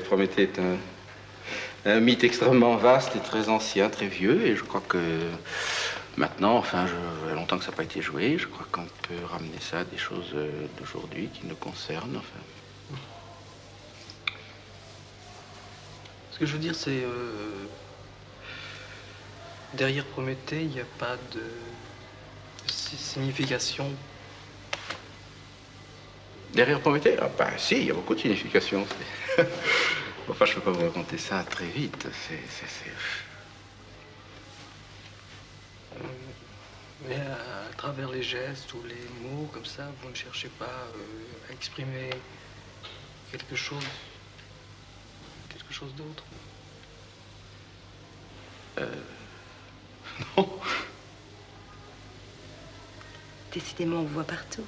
Prométhée est un mythe extrêmement vaste et très ancien, très vieux, et je crois que maintenant, enfin, il y a longtemps que ça n'a pas été joué, je crois qu'on peut ramener ça à des choses d'aujourd'hui qui nous concernent, enfin. Ce que je veux dire, c'est... derrière Prométhée, il n'y a pas de signification. Derrière Prométhée? Ah, bah si, il y a beaucoup de significations. Enfin, je ne peux pas vous raconter ça très vite. Mais à travers les gestes ou les mots, comme ça, vous ne cherchez pas à exprimer quelque chose d'autre? Non. Décidément, on vous voit partout.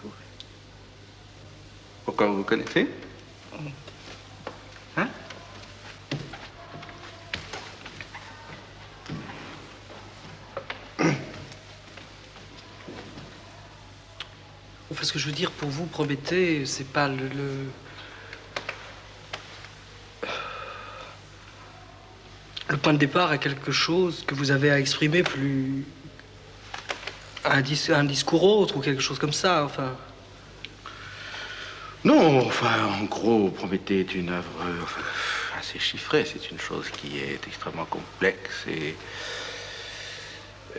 Pourquoi vous vous connaissez? Hein? Enfin, ce que je veux dire, pour vous, Prométhée, c'est pas le point de départ à quelque chose que vous avez à exprimer plus... un discours autre ou quelque chose comme ça, enfin... Non, enfin, en gros, Prométhée est une œuvre assez chiffrée. C'est une chose qui est extrêmement complexe et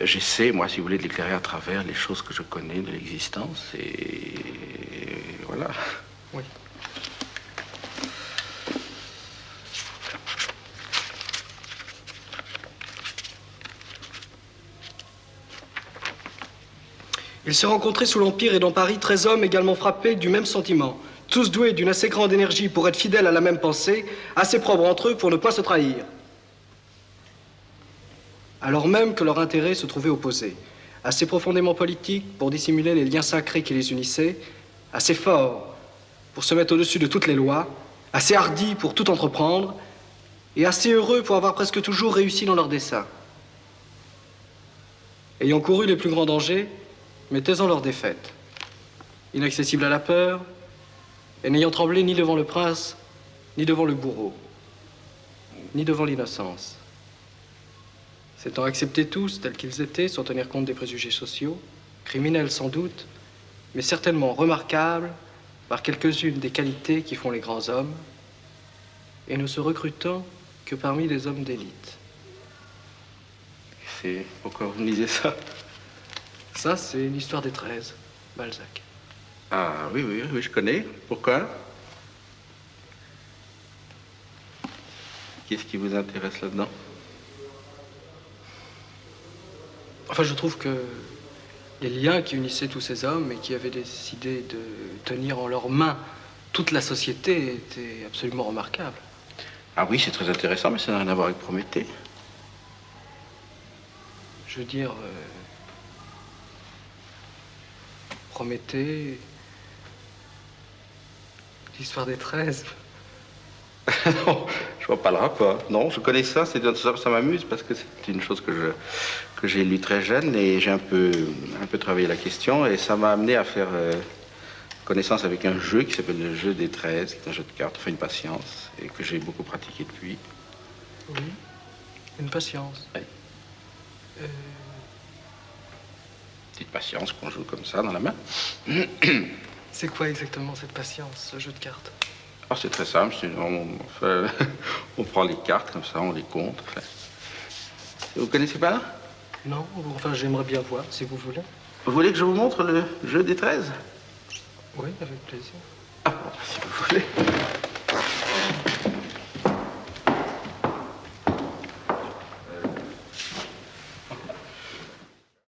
j'essaie, moi, si vous voulez, de l'éclairer à travers les choses que je connais de l'existence et voilà. Oui. Il s'est rencontré sous l'Empire et dans Paris 13 hommes également frappés du même sentiment, tous doués d'une assez grande énergie pour être fidèles à la même pensée, assez probes entre eux pour ne pas se trahir. Alors même que leurs intérêts se trouvaient opposés, assez profondément politiques pour dissimuler les liens sacrés qui les unissaient, assez forts pour se mettre au-dessus de toutes les lois, assez hardis pour tout entreprendre, et assez heureux pour avoir presque toujours réussi dans leurs desseins. Ayant couru les plus grands dangers, mais taisant leur défaite, inaccessible à la peur, et n'ayant tremblé ni devant le prince, ni devant le bourreau, ni devant l'innocence. S'étant acceptés tous tels qu'ils étaient, sans tenir compte des préjugés sociaux, criminels sans doute, mais certainement remarquables par quelques-unes des qualités qui font les grands hommes, et ne se recrutant que parmi les hommes d'élite. C'est pourquoi vous me lisez ça? Ça, c'est l'histoire des 13, Balzac. Ah oui, oui, oui, je connais. Pourquoi? Qu'est-ce qui vous intéresse là-dedans? Enfin, je trouve que les liens qui unissaient tous ces hommes et qui avaient décidé de tenir en leurs mains toute la société étaient absolument remarquables. Ah oui, c'est très intéressant, mais ça n'a rien à voir avec Prométhée. Je veux dire, Prométhée, l'histoire des 13. Non, je vois pas le rapport. Non, je connais ça, ça m'amuse parce que c'est une chose que j'ai lue très jeune et j'ai un peu travaillé la question et ça m'a amené à faire connaissance avec un jeu qui s'appelle le jeu des 13, qui est un jeu de cartes, enfin une patience, et que j'ai beaucoup pratiqué depuis. Oui, une patience. Oui. Petite patience qu'on joue comme ça dans la main. C'est quoi exactement cette patience, ce jeu de cartes? Oh, c'est très simple, on prend les cartes comme ça, on les compte. Enfin. Vous connaissez pas? Non, enfin j'aimerais bien voir, si vous voulez. Vous voulez que je vous montre le jeu des 13? Oui, avec plaisir. Ah, si vous voulez.